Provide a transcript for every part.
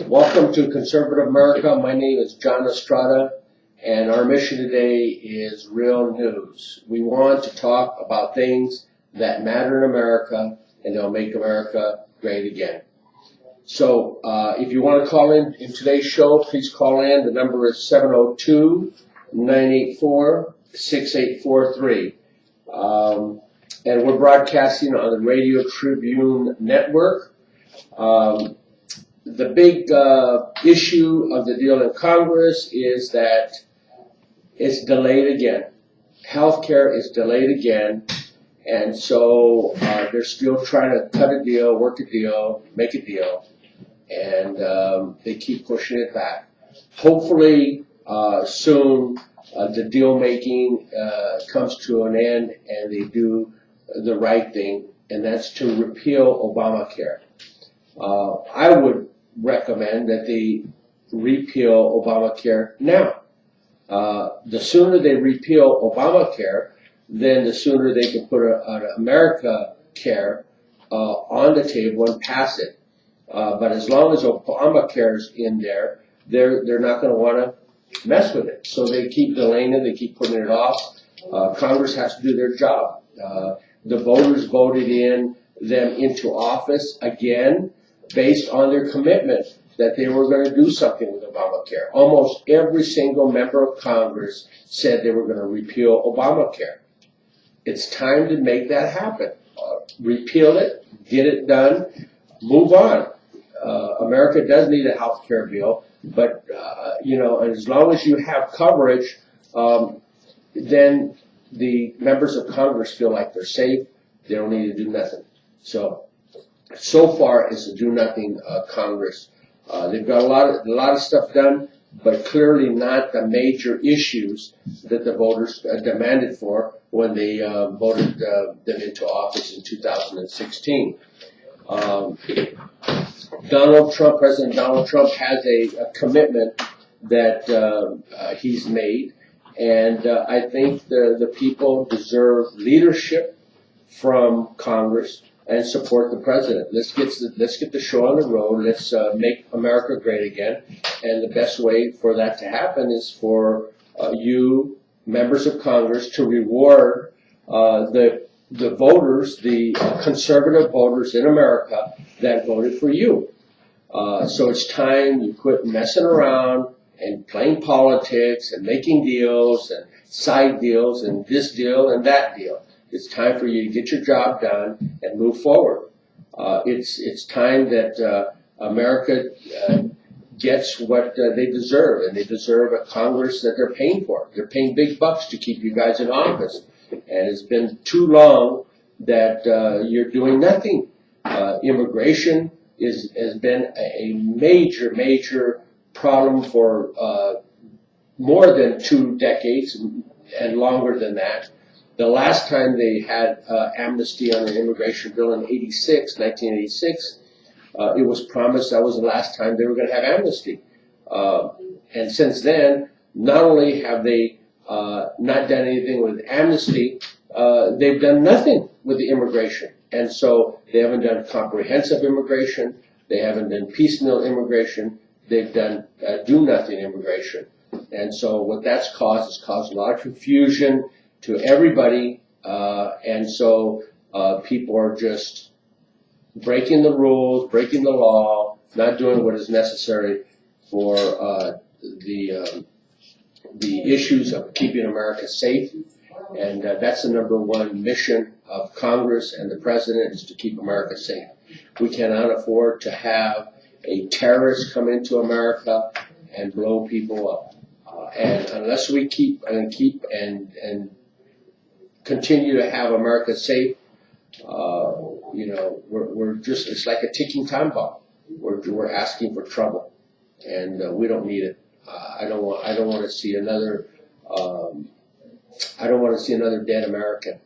Welcome to Conservative America. My name is John Estrata, and our mission today is real news. We want to talk about things that matter in America, and they'll make America great again. So if you want to call in today's show, please call in. The number is 702-984-6843. And we're broadcasting on the Radio Tribune Network. The big issue of the deal in Congress is that it's delayed again. Healthcare is delayed again, and so they're still trying to cut a deal, work a deal, make a deal, and they keep pushing it back. Hopefully, soon the deal making comes to an end, and they do the right thing, and that's to repeal Obamacare. I would recommend that they repeal Obamacare now. The sooner they repeal Obamacare, then the sooner they can put an America Care on the table and pass it. But as long as Obamacare's in there, they're not going to want to mess with it. So they keep delaying it, they keep putting it off. Congress has to do their job. The voters voted them into office again based on their commitment that they were going to do something with Obamacare. Almost every single member of Congress said they were going to repeal Obamacare. It's time to make that happen. Repeal it, get it done, move on. America does need a health care bill, but as long as you have coverage, then the members of Congress feel like they're safe. They don't need to do nothing. So far it's a do-nothing Congress. They've got a lot of stuff done, but clearly not the major issues that the voters demanded for when they voted them into office in 2016. President Donald Trump has a commitment that he's made, and I think the people deserve leadership from Congress and support the president. Let's get the show on the road. Let's make America great again. And the best way for that to happen is for you, members of Congress, to reward the voters, the conservative voters in America that voted for you. So it's time you quit messing around and playing politics and making deals and side deals and this deal and that deal. It's time for you to get your job done and move forward. It's time that America gets what they deserve, and they deserve a Congress that they're paying for. They're paying big bucks to keep you guys in office, and it's been too long that you're doing nothing. Immigration has been a major problem for more than 2 decades and longer than that. The last time they had amnesty on an immigration bill in 1986, it was promised that was the last time they were going to have amnesty. And since then, not only have they not done anything with amnesty, they've done nothing with the immigration. And so they haven't done comprehensive immigration. They haven't done piecemeal immigration. They've done do-nothing immigration. And so what that's caused is caused a lot of confusion to everybody, and so people are just breaking the rules, breaking the law, not doing what is necessary for the issues of keeping America safe. And that's the #1 mission of Congress and the President, is to keep America safe. We cannot afford to have a terrorist come into America and blow people up. And unless we keep and continue to have America safe, we're just, it's like a ticking time bomb. We're asking for trouble, and we don't need it. I don't want to see another dead American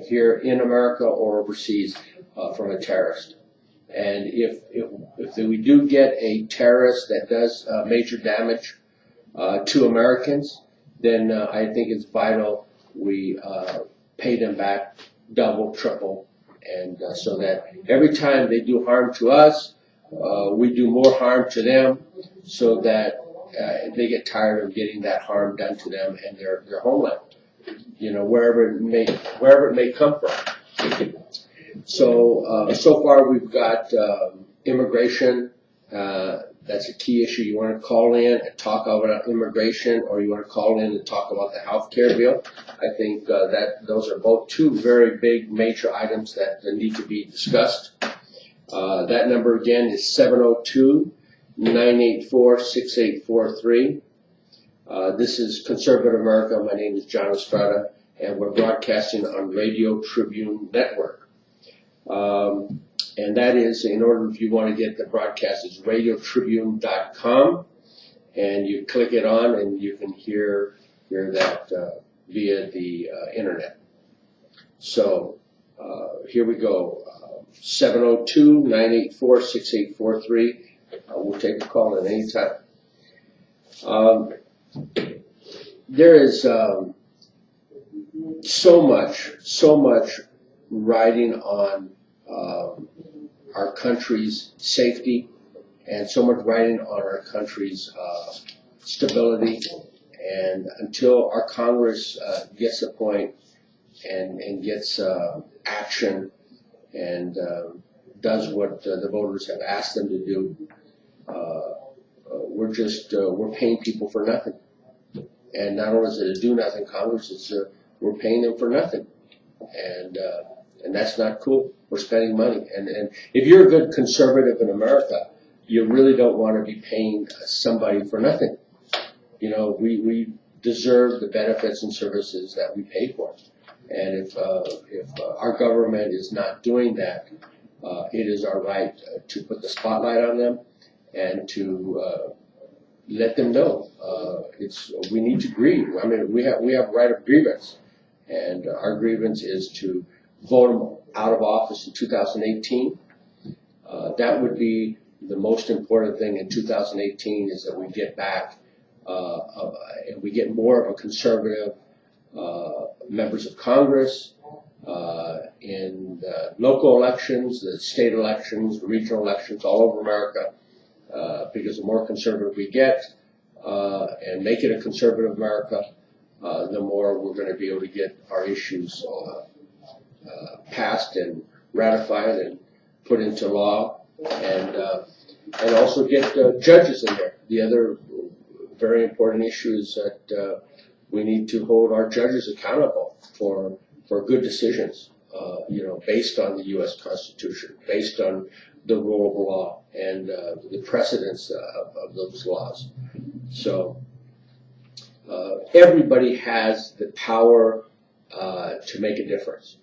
here in America or overseas from a terrorist. And if we do get a terrorist that does major damage to Americans, then I think it's vital we pay them back double, triple, and so that every time they do harm to us, we do more harm to them so that they get tired of getting that harm done to them and their homeland, wherever it may come from. So far we've got immigration. That's a key issue. You want to call in and talk about immigration, or you want to call in and talk about the health care bill. I think that those are both two very big major items that need to be discussed. That number again is 702-984-6843. This is Conservative America. My name is John Estrata, and we're broadcasting on Radio Tribune Network. And that is, in order, if you want to get the broadcast, it's radiotribune.com, and you click it on and you can hear that via the internet. So here we go. 702-984-6843. We'll take a call at any time. There is so much riding on our country's safety, and so much riding on our country's stability. And until our Congress gets a point and gets action and does what the voters have asked them to do, we're paying people for nothing. And not only is it a do nothing Congress, it's we're paying them for nothing, and that's not cool. We're spending money, and if you're a good conservative in America, you really don't want to be paying somebody for nothing. We deserve the benefits and services that we pay for, and if our government is not doing that, it is our right to put the spotlight on them and to let them know we need to grieve. I mean, we have a right of grievance, and our grievance is to vote them out of office in 2018. That would be the most important thing in 2018, is that we get back and we get more of a conservative members of Congress in the local elections, the state elections, the regional elections all over America, because the more conservative we get and make it a conservative America, the more we're going to be able to get our issues passed and ratified and put into law, and also get judges in there. The other very important issue is that we need to hold our judges accountable for good decisions, based on the U.S. Constitution, based on the rule of law and the precedents of those laws. So everybody has the power to make a difference.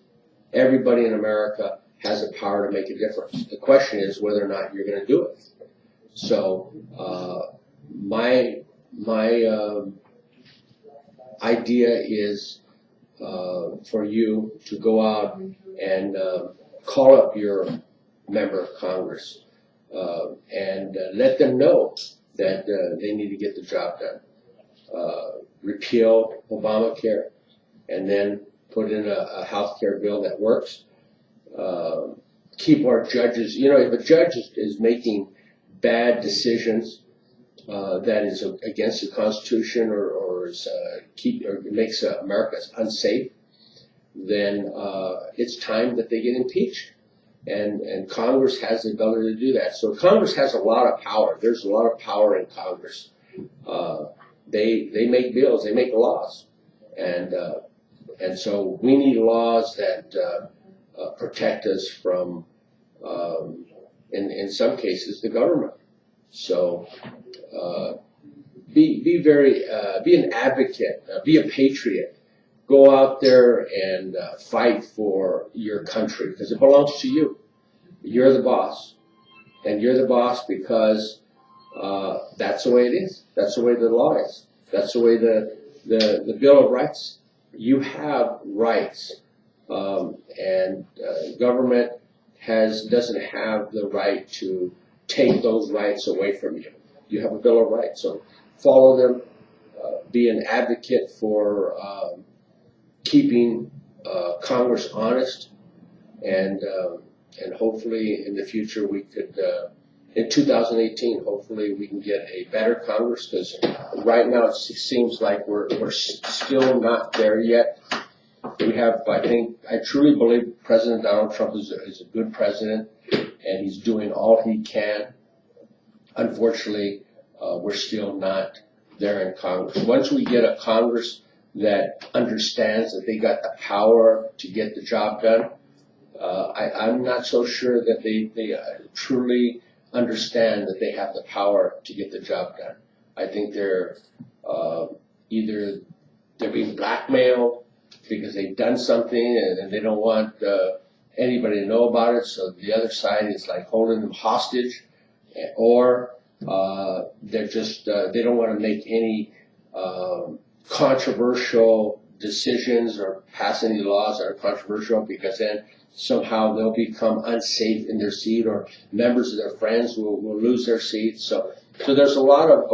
Everybody in America has the power to make a difference. The question is whether or not you're going to do it. So my idea is for you to go out and call up your member of Congress and let them know that they need to get the job done. Repeal Obamacare, and then put in a health care bill that works. Keep our judges, if a judge is making bad decisions that is against the Constitution or makes America unsafe, then it's time that they get impeached. And Congress has the ability to do that. So Congress has a lot of power. There's a lot of power in Congress. They make bills, they make laws, and so we need laws that protect us from, in some cases, the government. So be an advocate, be a patriot. Go out there and fight for your country, because it belongs to you. You're the boss, and you're the boss because that's the way it is. That's the way the law is. That's the way the Bill of Rights. You have rights, and government doesn't have the right to take those rights away from you. You have a Bill of Rights, so follow them. Be an advocate for keeping Congress honest, and hopefully in the future we could in 2018, hopefully we can get a better Congress, because right now it seems like we're still not there yet. We have, I truly believe President Donald Trump is a good president, and he's doing all he can. Unfortunately, we're still not there in Congress. Once we get a Congress that understands that they got the power to get the job done, I'm not so sure that they truly understand that they have the power to get the job done. I think they're either they're being blackmailed because they've done something and they don't want anybody to know about it, so the other side is like holding them hostage, or they're just they don't want to make any controversial decisions or pass any laws that are controversial, because then somehow they'll become unsafe in their seat, or members of their friends will lose their seats. So there's a lot of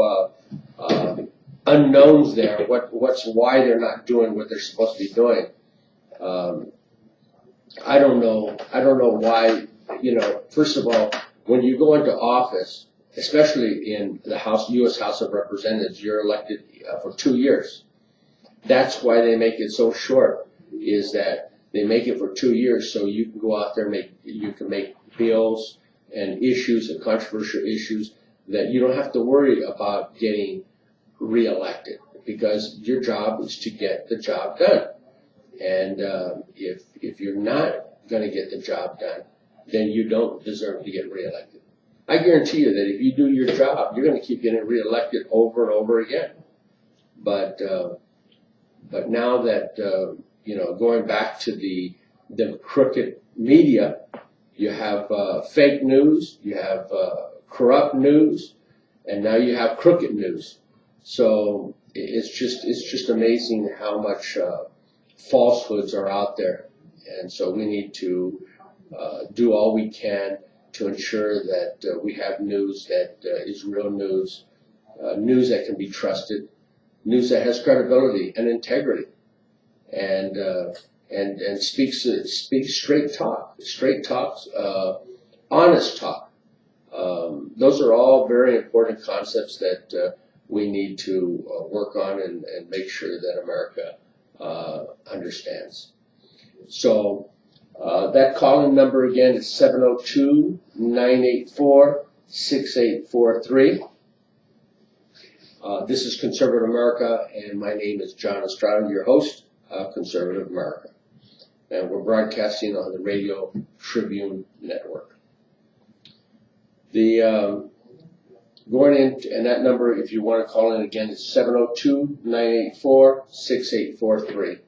unknowns there. Why they're not doing what they're supposed to be doing. I don't know why. First of all, when you go into office, especially in the U.S. House of Representatives, you're elected for 2 years. That's why they make it so short, is that they make it for 2 years so you can go out there and you can make bills and issues and controversial issues that you don't have to worry about getting reelected, because your job is to get the job done. And if you're not going to get the job done, then you don't deserve to get reelected. I guarantee you that if you do your job, you're going to keep getting reelected over and over again. But now that going back to the crooked media, you have fake news, you have corrupt news, and now you have crooked news. So it's just amazing how much falsehoods are out there, and so we need to do all we can to ensure that we have news that is real news, news that can be trusted, news that has credibility and integrity, and speaks straight talks, honest talk. Those are all very important concepts that we need to work on and make sure that America understands. So that calling number again is 702-984-6843. This is Conservative America, and my name is John Estrata, your host of Conservative America. And we're broadcasting on the Radio Tribune Network. Going in, and that number, if you want to call in again, is 702-984-6843.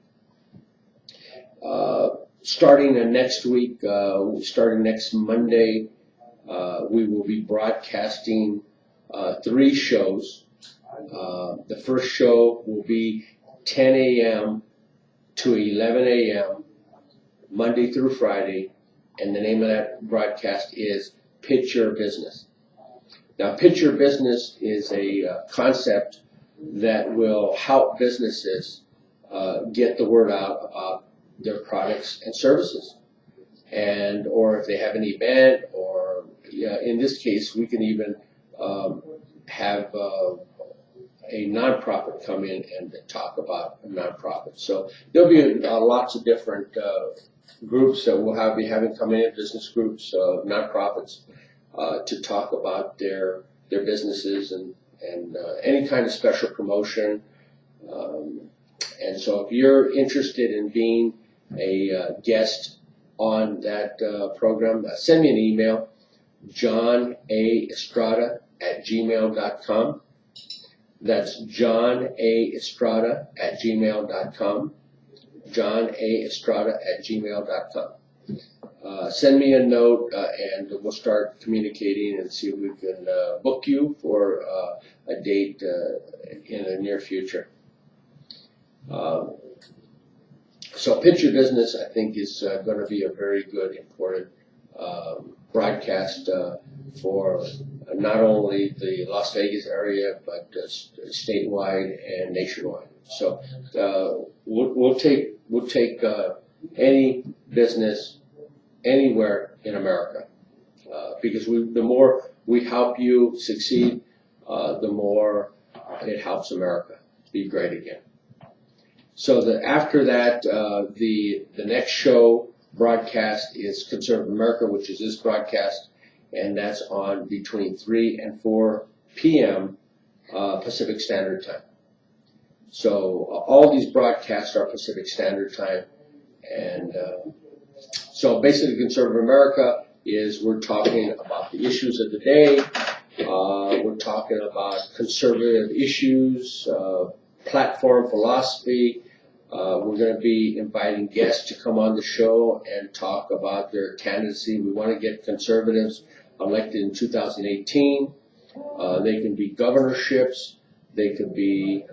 Starting next week, starting next Monday, we will be broadcasting 3 shows. The first show will be 10 a.m. to 11 a.m. Monday through Friday, and the name of that broadcast is Pitch Your Business. Now, Pitch Your Business is a concept that will help businesses get the word out about their products and services, and or if they have an event, or in this case, we can even have a nonprofit come in and talk about a nonprofit. So there'll be lots of different groups that we'll be having come in, business groups, nonprofits, to talk about their businesses and any kind of special promotion. And so if you're interested in being a guest on that program, send me an email, johnaestrata@gmail.com. That's johnaestrata@gmail.com. johnaestrata@gmail.com. Send me a note, and we'll start communicating and see if we can book you for a date in the near future. So Pitch Your Business, I think, is going to be a very good, important broadcast for not only the Las Vegas area, but statewide and nationwide. So we'll take any business anywhere in America, because the more we help you succeed, the more it helps America be great again. So after that, the next show broadcast is Conservative America, which is this broadcast, and that's on between 3 and 4 p.m. Pacific Standard Time. So all these broadcasts are Pacific Standard Time, and so basically Conservative America is we're talking about the issues of the day. We're talking about conservative issues, platform philosophy. We're going to be inviting guests to come on the show and talk about their candidacy. We want to get conservatives elected in 2018. They can be governorships. They could be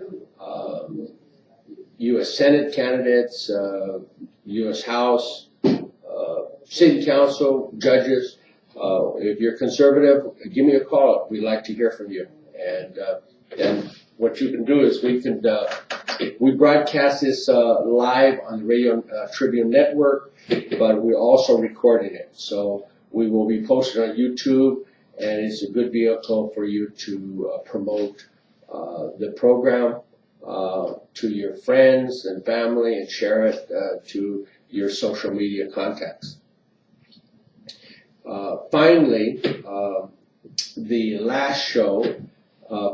U.S. Senate candidates, U.S. House, City Council, judges. If you're conservative, give me a call. We'd like to hear from you. And then what you can do is we broadcast this live on the Radio Tribune Network, but we're also recording it. So we will be posted on YouTube, and it's a good vehicle for you to promote the program to your friends and family and share it to your social media contacts. Finally, the last show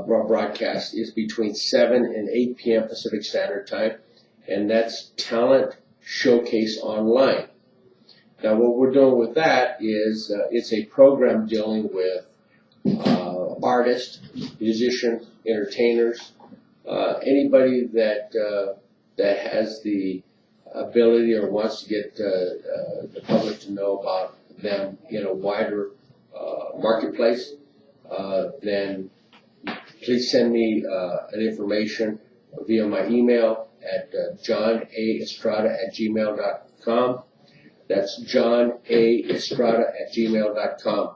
broadcast is between 7 and 8 p.m. Pacific Standard Time, and that's Talent Showcase Online. Now, what we're doing with that is it's a program dealing with artists, musicians, entertainers, anybody that has the ability or wants to get the public to know about them in a wider marketplace, then please send me an information via my email at johnaestrata@gmail.com. That's johnaestrata@gmail.com.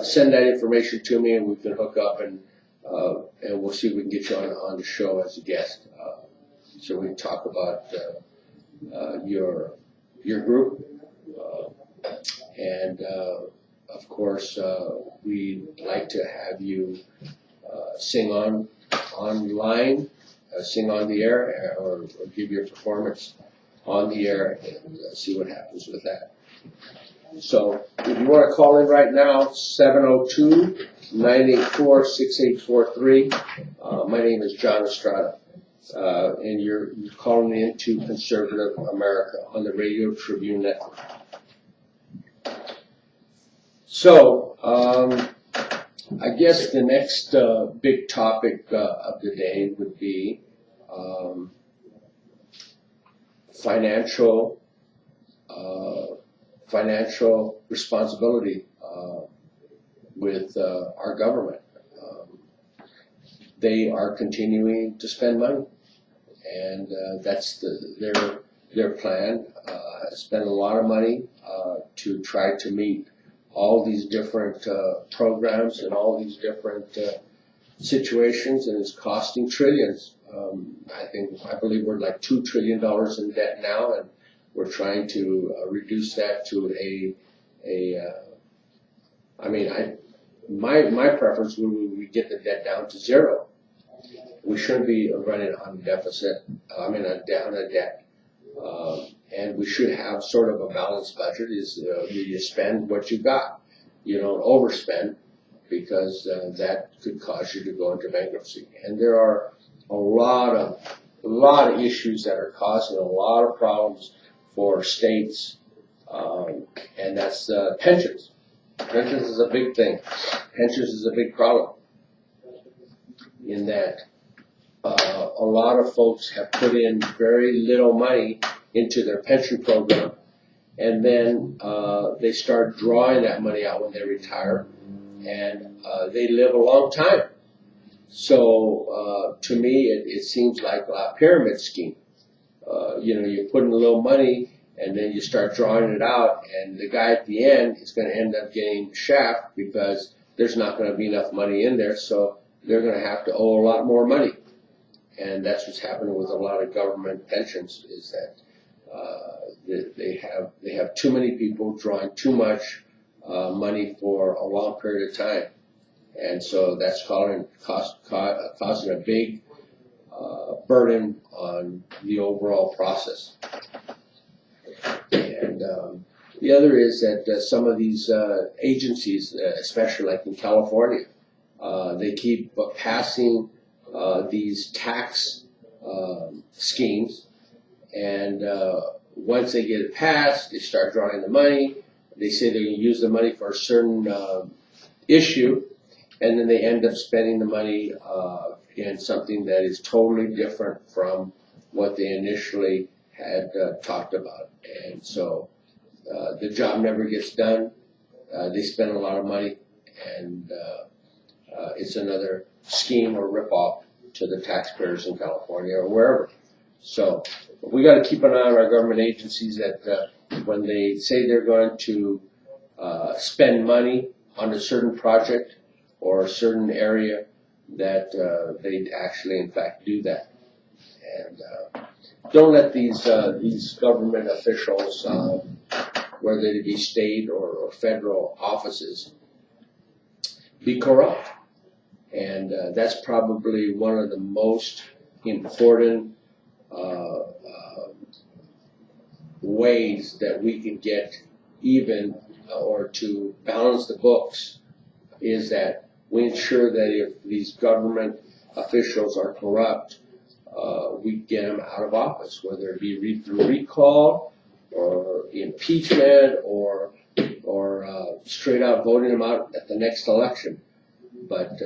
Send that information to me, and we can hook up, and we'll see if we can get you on the show as a guest. So we can talk about your group, and of course we'd like to have you sing online, sing on the air, or give your performance on the air, and see what happens with that. So if you want to call in right now, 702-984-6843. My name is John Estrata, and you're calling in to Conservative America on the Radio Tribune Network. So I guess the next big topic of the day would be financial responsibility with our government. They are continuing to spend money, and that's their plan. Spend a lot of money to try to meet all these different programs and all these different situations, and it's costing trillions. I believe we're like $2 trillion in debt now, and we're trying to reduce that to my preference would we get the debt down to zero. We shouldn't be running on a deficit, on a debt. And we should have sort of a balanced budget. You spend what you got. You don't overspend, because that could cause you to go into bankruptcy. And there are a lot of issues that are causing a lot of problems for states, and that's pensions. Pensions is a big thing. Pensions is a big problem in that a lot of folks have put in very little money into their pension program, and then they start drawing that money out when they retire, and they live a long time. So to me, it seems like a pyramid scheme. You put in a little money, and then you start drawing it out, and the guy at the end is going to end up getting shaft because there's not going to be enough money in there, so they're going to have to owe a lot more money. And that's what's happening with a lot of government pensions, is that they have too many people drawing too much money for a long period of time. And so that's causing a big burden on the overall process. And the other is that some of these agencies, especially like in California, they keep passing these tax schemes, and once they get it passed, they start drawing the money. They say they're going to use the money for a certain issue, and then they end up spending the money in something that is totally different from what they initially had talked about. And so the job never gets done. They spend a lot of money, and it's another scheme or ripoff to the taxpayers in California or wherever. So we got to keep an eye on our government agencies that when they say they're going to spend money on a certain project or a certain area, that they actually in fact do that. And don't let these government officials, whether they be state or federal offices, be corrupt. And that's probably one of the most important ways that we can get even or to balance the books, is that we ensure that if these government officials are corrupt, we get them out of office, whether it be through recall or impeachment or straight out voting them out at the next election. But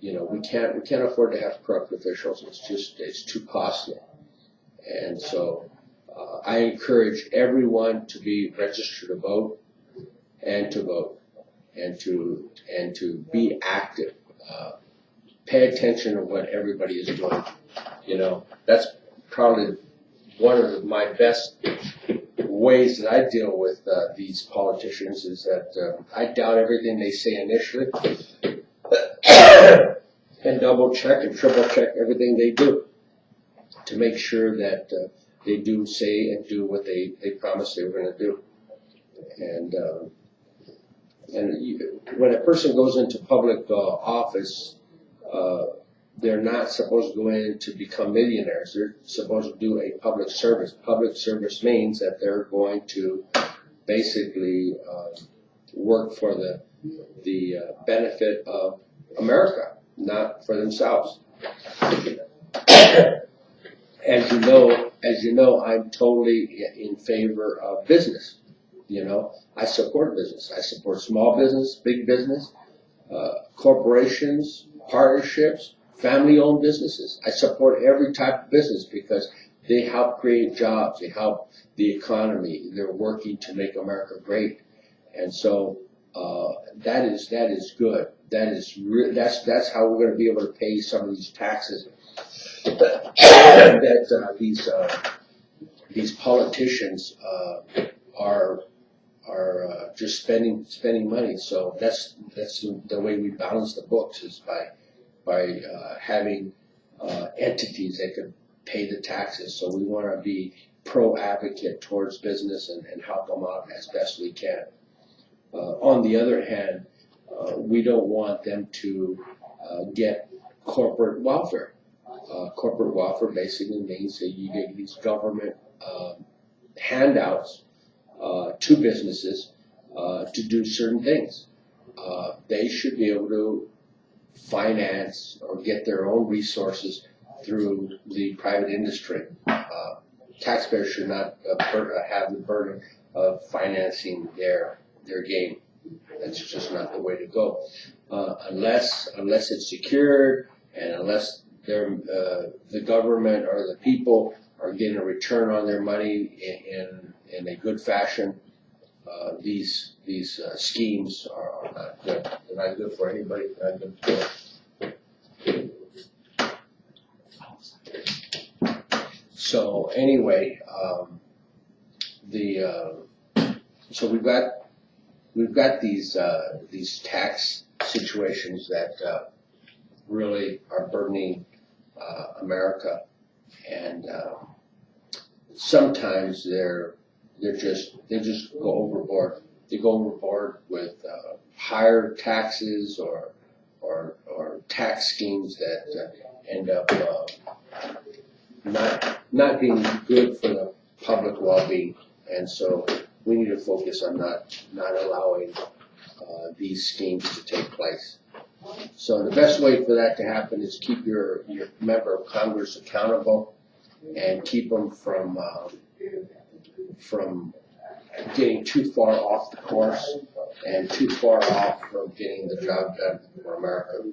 we can't afford to have corrupt officials. It's too costly. And so I encourage everyone to be registered to vote and to vote and to be active. Pay attention to what everybody is doing. That's probably one of my best ways that I deal with these politicians, is that I doubt everything they say initially and double check and triple check everything they do to make sure that they do say and do what they promised they were going to do. And when a person goes into public office, they're not supposed to go in to become millionaires. They're supposed to do a public service. Public service means that they're going to basically work for the benefit of America, not for themselves. As you know, I'm totally in favor of business. I support business. I support small business, big business, corporations, partnerships, family-owned businesses. I support every type of business because they help create jobs. They help the economy. They're working to make America great. And so that is good. That's how we're going to be able to pay some of these taxes that these politicians are just spending money. So that's the way we balance the books, is by having entities that could pay the taxes. So we want to be pro-advocate towards business and help them out as best we can. On the other hand, we don't want them to get corporate welfare. Corporate welfare basically means that you get these government handouts to businesses to do certain things. They should be able to finance or get their own resources through the private industry. Taxpayers should not have the burden of financing their game. That's just not the way to go. Unless it's secured, and unless the government or the people are getting a return on their money in a good fashion, these schemes are not good. They're not good for anybody. They're not good for. So anyway, so we've got these tax situations that really are burdening America, and sometimes they just go overboard. they go overboard with higher taxes or tax schemes that end up not being good for the public well-being. And so we need to focus on not allowing these schemes to take place. So the best way for that to happen is keep your member of Congress accountable and keep them from getting too far off the course and too far off from getting the job done for America.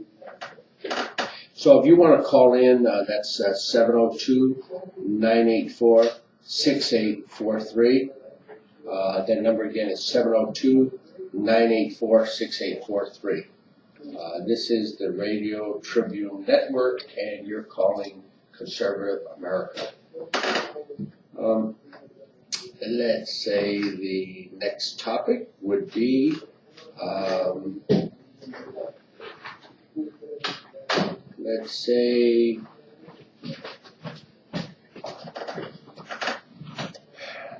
So if you want to call in, that's 702-984-6843. That number again is 702-984-6843. This is the Radio Tribune Network, and you're calling Conservative America. Let's say the next topic would be let's say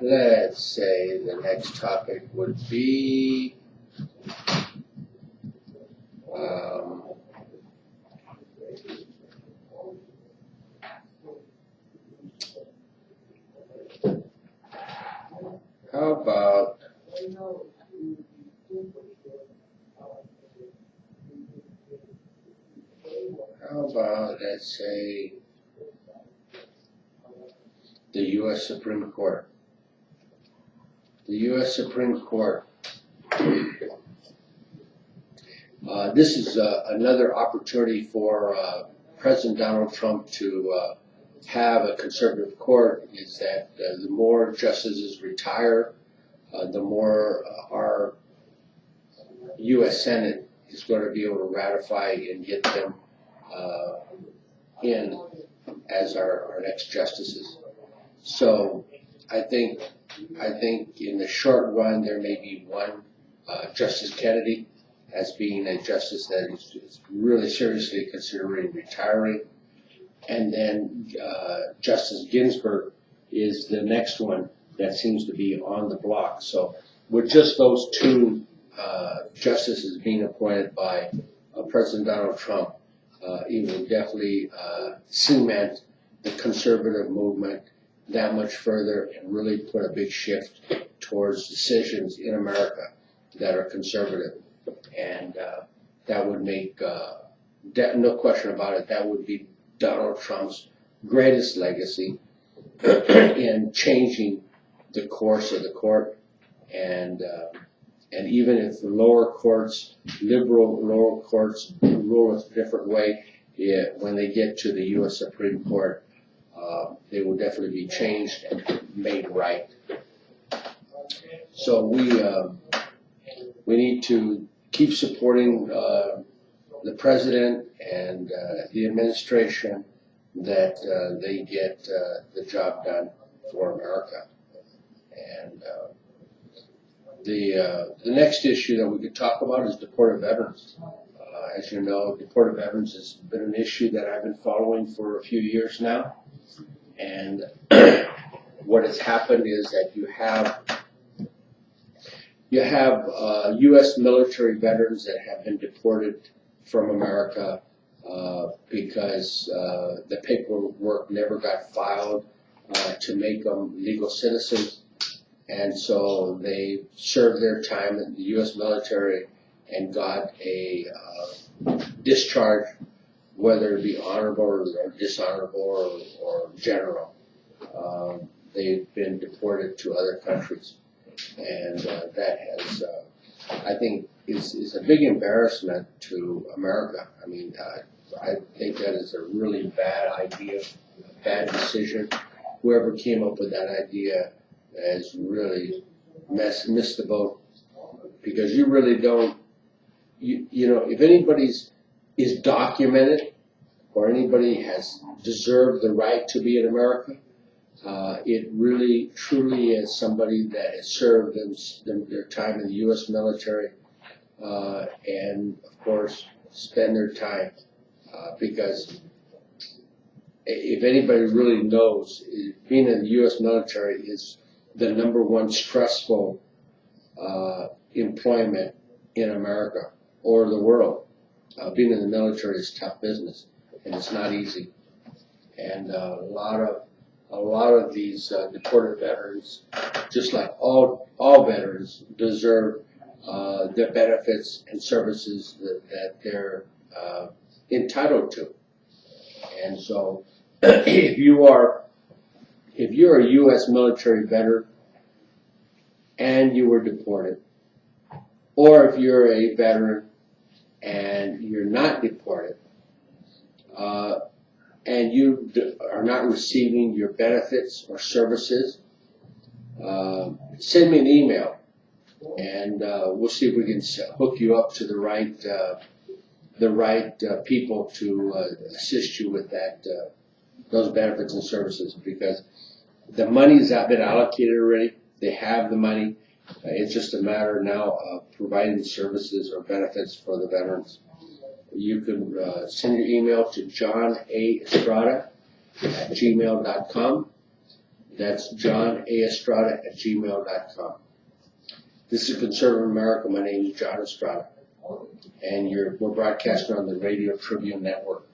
the next topic would be how about, let's say, the U.S. Supreme Court. The U.S. Supreme Court. This is another opportunity for President Donald Trump to have a conservative court, is that the more justices retire, the more our U.S. Senate is going to be able to ratify and get them in as our next justices. So I think in the short run there may be one Justice Kennedy as being a justice that is really seriously considering retiring, and then Justice Ginsburg is the next one that seems to be on the block. So with just those two justices being appointed by President Donald Trump, it will definitely cement the conservative movement that much further and really put a big shift towards decisions in America that are conservative. And that would make, no question about it, that would be Donald Trump's greatest legacy in changing the course of the court. And even if the lower courts, liberal lower courts, rule a different way, when they get to the U.S. Supreme Court, they will definitely be changed and made right. So we need to keep supporting the president and the administration that they get the job done for America. And the next issue that we could talk about is deported veterans. As you know, deported veterans has been an issue that I've been following for a few years now. And what has happened is that you have U.S. military veterans that have been deported from America because the paperwork never got filed to make them legal citizens. And so they served their time in the U.S. military and got a discharge, whether it be honorable or dishonorable or general. They've been deported to other countries. And that has, I think, is a big embarrassment to America. I mean, I think that is a really bad idea, a bad decision. Whoever came up with that idea has really missed the boat, because you really don't, you know, if anybody's is documented or anybody has deserved the right to be in America, it really, truly is somebody that has served their time in the U.S. military and, of course, spend their time because if anybody really knows, being in the U.S. military is the #1 stressful employment in America or the world. Being in the military is tough business, and it's not easy. And a lot of these deported veterans, just like all veterans, deserve the benefits and services that they're entitled to. And so, if you're a U.S. military veteran and you were deported, or if you're a veteran and you're not deported, and you are not receiving your benefits or services, send me an email, and we'll see if we can hook you up to the right people to assist you with those benefits and services, because the money's been allocated already. They have the money. It's just a matter now of providing services or benefits for the veterans. You can send your email to johnaestrata@gmail.com. That's johnaestrata@gmail.com. This is Conservative America. My name is John Estrata, and we're broadcasting on the Radio Tribune Network.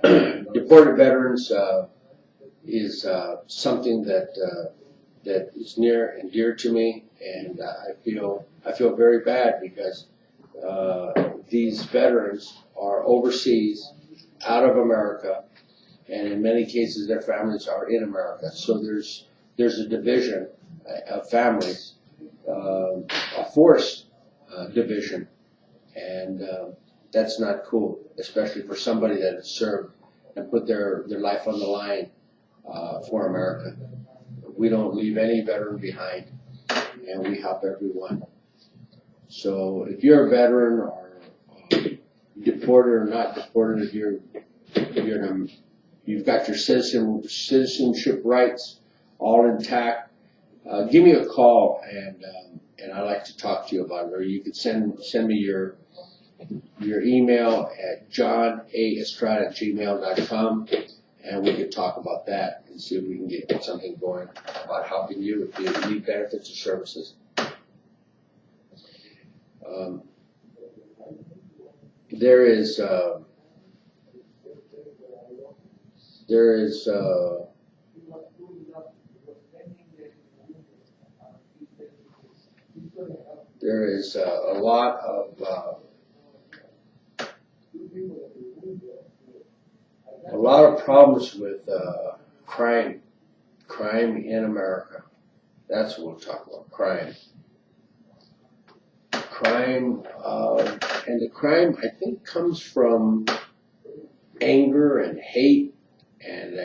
Deported veterans is something that is near and dear to me, and I feel very bad because these veterans are overseas, out of America, and in many cases their families are in America. So there's a division of families, a forced division, and that's not cool, especially for somebody that has served and put their life on the line for America. We don't leave any veteran behind, and we help everyone. So if you're a veteran or deported or not deported, if you've got your citizenship rights all intact, give me a call, and I'd like to talk to you about it. Or you could send me your email at johnaestrata@gmail.com, and we could talk about that and see if we can get something going about helping you if you need benefits or services. There is a lot of problems with crime in America. That's what we'll talk about, crime. And the crime, I think, comes from anger and hate, and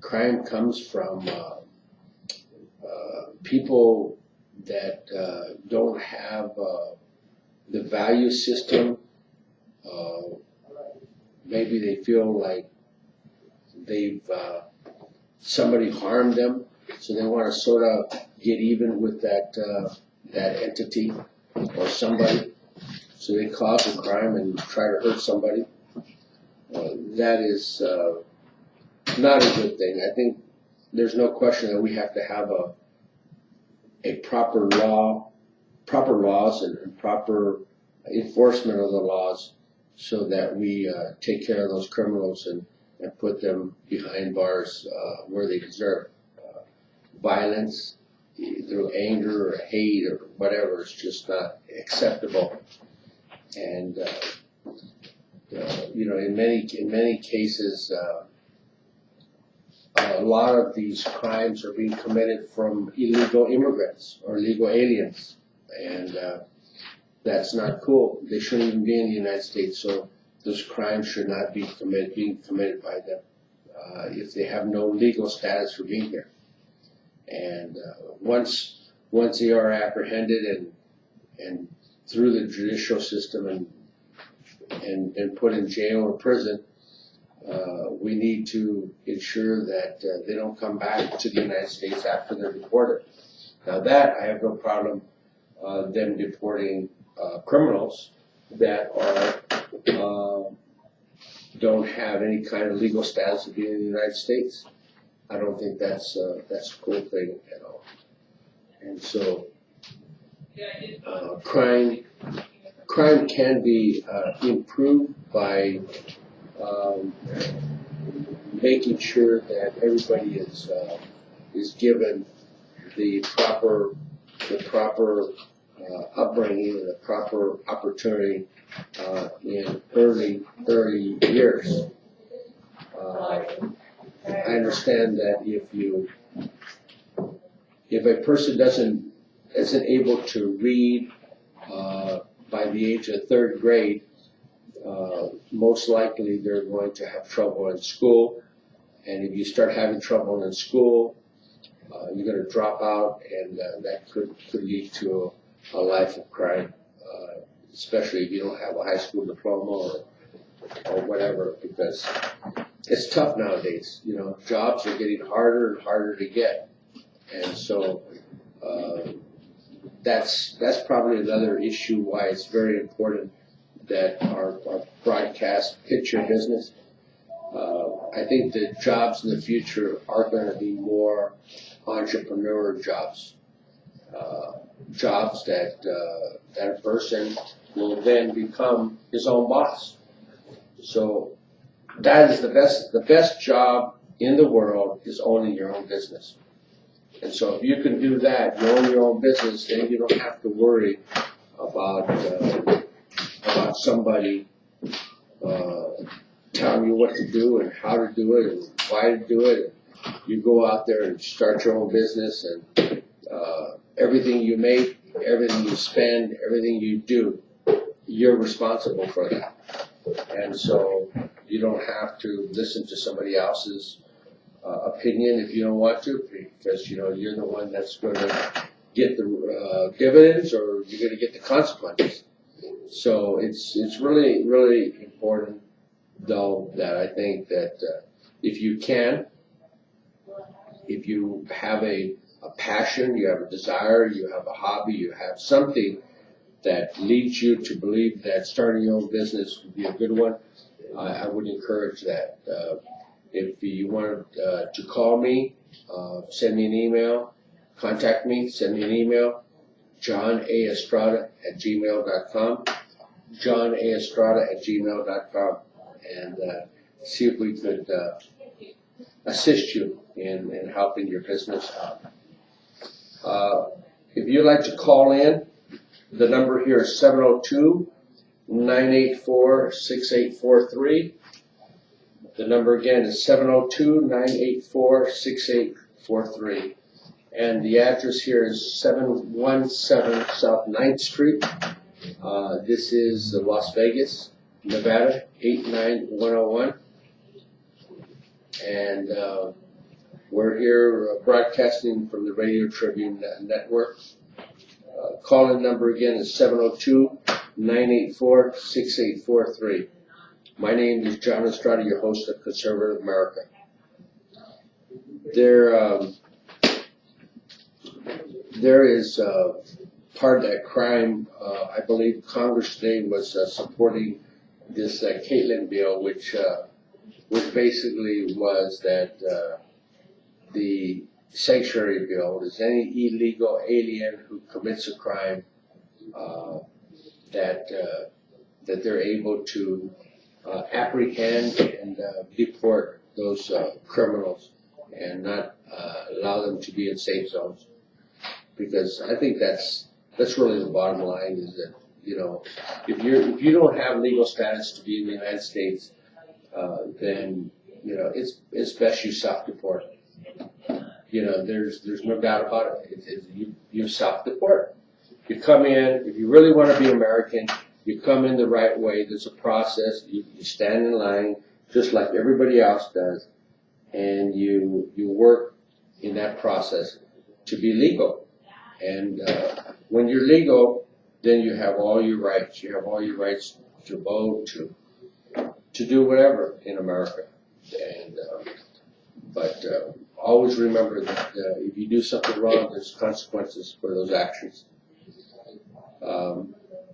crime comes from people that don't have the value system. Maybe they feel like somebody harmed them, so they want to sort of get even with that entity or somebody. So they cause a crime and try to hurt somebody. That is not a good thing. I think there's no question that we have to have a proper laws and proper enforcement of the laws, so that we take care of those criminals and put them behind bars where they deserve. Violence through anger or hate or whatever is just not acceptable. And in many cases, a lot of these crimes are being committed from illegal immigrants or illegal aliens, and that's not cool. They shouldn't even be in the United States, so those crimes should not be being committed by them if they have no legal status for being here. And once they are apprehended and through the judicial system and put in jail or prison, we need to ensure that they don't come back to the United States after they're deported. Now that, I have no problem them deporting criminals that don't have any kind of legal status to be in the United States. I don't think that's a cool thing at all. And so crime can be improved by um, making sure that everybody is given the proper upbringing and the proper opportunity in early years. I understand that if a person isn't able to read by the age of third grade, most likely they're going to have trouble in school. And if you start having trouble in school, you're going to drop out, and that could lead to a life of crime, especially if you don't have a high school diploma or whatever, because it's tough nowadays. You know, jobs are getting harder and harder to get, and so that's probably another issue why it's very important that our broadcast picture business. I think that jobs in the future are going to be more entrepreneur jobs, jobs that a person will then become his own boss. So that is the best job in the world is owning your own business. And so if you can do that, you own your own business, then you don't have to worry about somebody telling you what to do and how to do it and why to do it. You go out there and start your own business, and everything you make, everything you spend, everything you do, you're responsible for that. And so you don't have to listen to somebody else's opinion if you don't want to, because you're the one that's going to get the dividends, or you're going to get the consequences. So it's really, really important, though, that I think that if you have a passion, you have a desire, you have a hobby, you have something that leads you to believe that starting your own business would be a good one, I would encourage that. If you want to call me, send me an email, contact me, send me an email, johnaestrada@gmail.com, johnaestrada@gmail.com, and see if we could assist you in helping your business out. If you'd like to call in, the number here is 702-984-6843. The number again is 702-984-6843. And the address here is 717 South 9th Street. This is Las Vegas, Nevada, 89101. And we're here broadcasting from the Radio Tribune Network. Call-in number again is 702-984-6843. My name is John Estrata, your host of Conservative America. There is part of that crime. I believe Congress today was supporting this Caitlin bill, which basically was that the sanctuary bill is any illegal alien who commits a crime that they're able to apprehend and deport those criminals and not allow them to be in safe zones. Because I think that's really the bottom line, is that if you don't have legal status to be in the United States, then it's best you self-deport. There's no doubt about it. You self-deport. You come in, if you really want to be American, you come in the right way. There's a process. You stand in line just like everybody else does, and you work in that process to be legal. And when you're legal, then you have all your rights. You have all your rights to vote, to do whatever in America. And but always remember that if you do something wrong, there's consequences for those actions.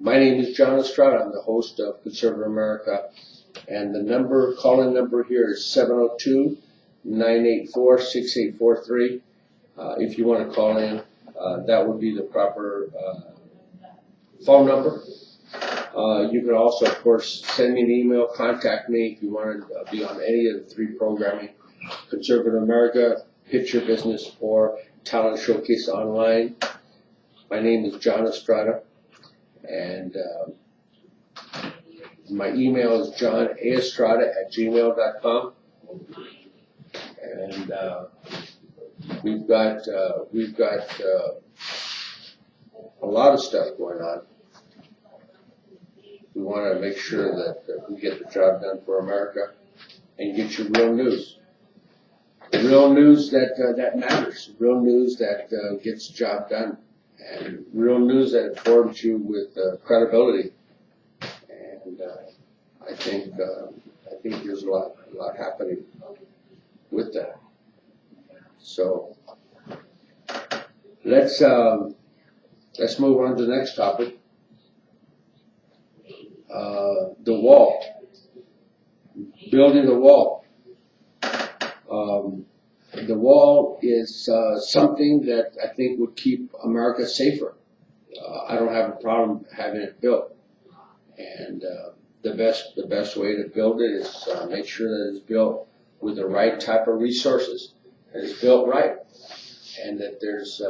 My name is John Estrada. I'm the host of Conservative America, and the call-in number here is 702-984-6843. If you want to call in, that would be the proper phone number. You can also, of course, send me an email, contact me if you want to be on any of the three programming, Conservative America, Pitch Your Business, or Talent Showcase Online. My name is John Estrata, and my email is johnaestrada@gmail.com. And we've got a lot of stuff going on. We want to make sure that we get the job done for America and get you real news. Real news that matters. Real news that gets the job done. And real news that informs you with credibility. And I think there's a lot happening with that. So let's move on to the next topic. The wall, building the wall. The wall is something that I think would keep America safer. I don't have a problem having it built, and the best way to build it is make sure that it's built with the right type of resources, and it's built right, and that there's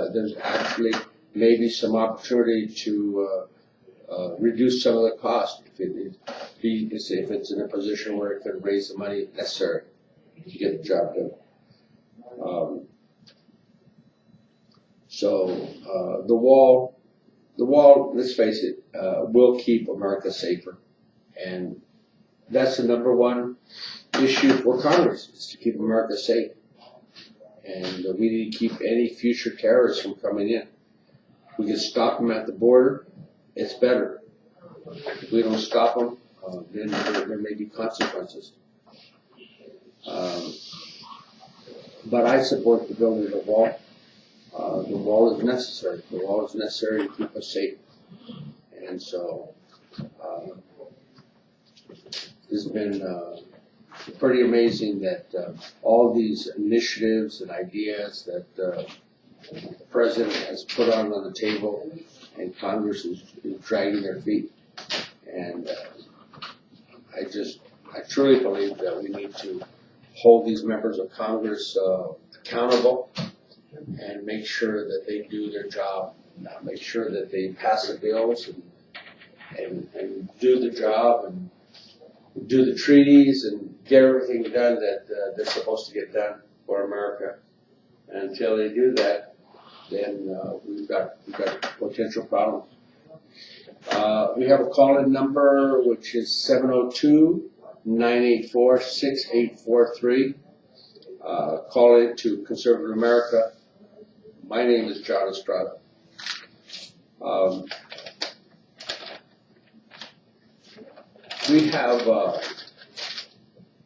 actually maybe some opportunity to reduce some of the cost if it's in a position where it could raise the money necessary to get the job done. The wall, let's face it, will keep America safer, and that's the number one issue for Congress, is to keep America safe, and we need to keep any future terrorists from coming in. If we can stop them at the border, it's better. If we don't stop them, then there may be consequences. But I support the building of the wall. The wall is necessary. The wall is necessary to keep us safe. And so it's been pretty amazing that all these initiatives and ideas that the President has put on the table, and Congress is dragging their feet. And I truly believe that we need to hold these members of Congress accountable and make sure that they do their job, make sure that they pass the bills and do the job and do the treaties and get everything done that they're supposed to get done for America. And until they do that, then we've got potential problems. We have a call-in number, which is 702-984-6843. Call in to Conservative America. My name is John Estrada.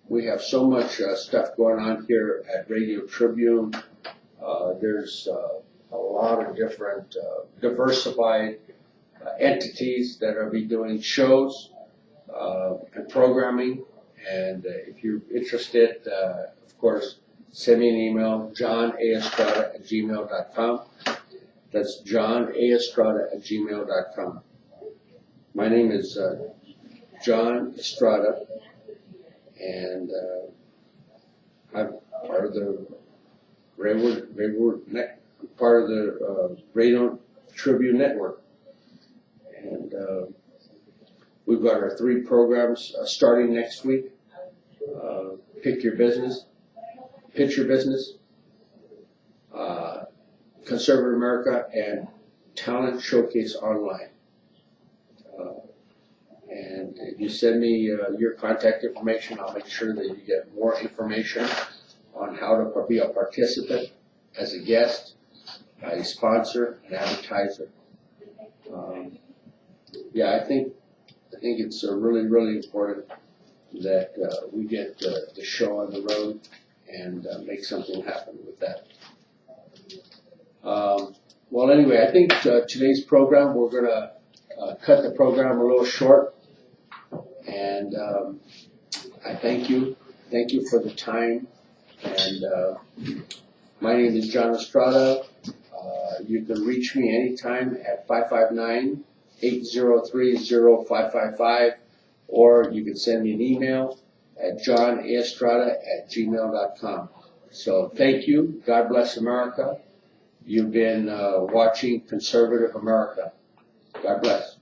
We have so much stuff going on here at Radio Tribune. There's a lot of different diversified entities that are be doing shows and programming. And if you're interested, of course, send me an email, johnaestrada@gmail.com. That's johnaestrada@gmail.com. My name is John Estrada, and I'm part of the Radio Tribune Network. And we've got our three programs starting next week. Pick Your Business, Pitch Your Business, Conservative America, and Talent Showcase Online. And if you send me your contact information, I'll make sure that you get more information on how to be a participant, as a guest, a sponsor, an advertiser. I think it's really, really important that we get the show on the road and make something happen with that. Well, anyway, I think today's program, we're going to cut the program a little short. And I thank you. Thank you for the time. And my name is John Estrada. You can reach me anytime at 803-0555, or you can send me an email at johnestrata@gmail.com. So thank you. God bless America. You've been watching Conservative America. God bless.